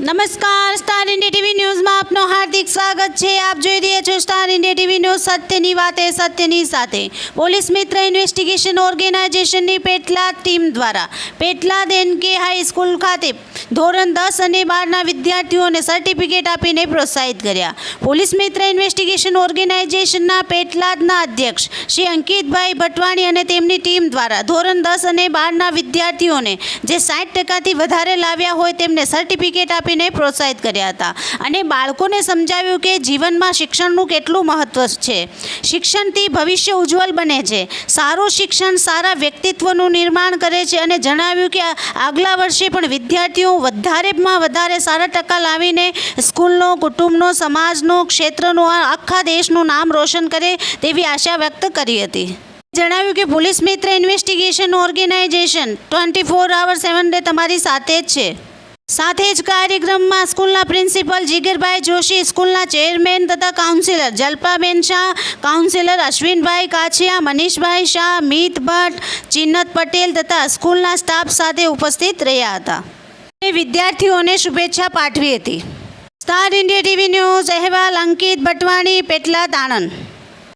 નમસ્કાર, star India TV ન્યૂઝમાં આપનું હાર્દિક સ્વાગત છે। આપ જોઈ રહ્યા છો સ્ટાર ઇન્ડિયા ટીવી ન્યૂઝ, સત્યની વાતે સત્યની સાથે। પોલીસ મિત્ર ઇન્વેસ્ટિગેશન ઓર્ગેનાઇઝેશનની પેટલાદ ટીમ દ્વારા પેટલાદ એનકે હાઈસ્કૂલ ખાતે ધોરણ 10 અને 12ના વિદ્યાર્થીઓને સર્ટિફિકેટ આપીને પ્રોત્સાહિત કર્યા। પોલીસ મિત્ર ઇન્વેસ્ટિગેશન ઓર્ગેનાઇઝેશનના પેટલાદના અધ્યક્ષ શ્રી અંકિતભાઈ ભટવાણી અને તેમની ટીમ દ્વારા ધોરણ 10 અને 12ના વિદ્યાર્થીઓને જે 60%થી વધારે લાવ્યા હોય તેમને સર્ટિફિકેટ આપીને પ્રોત્સાહિત કર્યા હતા અને બાળકોને સમજાવ્યું કે જીવનમાં શિક્ષણનું કેટલું મહત્વ છે। શિક્ષણથી ભવિષ્ય ઉજ્જવળ બને છે। સારું શિક્ષણ સારા વ્યક્તિત્વનું નિર્માણ કરે છે અને જણાવ્યું કે આગલા વર્ષે પણ વિદ્યાર્થીઓ વધારેમાં વધારે સારા ટકા લાવીને સ્કૂલનો, કુટુંબનો, સમાજનો, ક્ષેત્રનું, આખા દેશનું નામ રોશન કરે તેવી આશા વ્યક્ત કરી હતી। જણાવ્યું કે પોલીસ મિત્ર ઇન્વેસ્ટિગેશન ઓર્ગેનાઇઝેશન 24 hours 7 ડે તમારી સાથે જ છે। સાથે જ કાર્યક્રમમાં સ્કૂલના પ્રિન્સિપલ જીગરભાઈ જોશી, સ્કૂલના ચેરમેન તથા કાઉન્સિલર જલ્પાબેન શાહ, કાઉન્સિલર અશ્વિનભાઈ કાછિયા, મનીષભાઈ શાહ, મિત ભટ્ટ, ચિન્નત પટેલ તથા સ્કૂલના સ્ટાફ સાથે ઉપસ્થિત રહ્યા હતા અને વિદ્યાર્થીઓને શુભેચ્છા પાઠવી હતી। સ્ટાર ઇન્ડિયા ટીવી ન્યૂઝ અહેવાલ અંકિત ભટવાણી, પેટલાદ, આણંદ।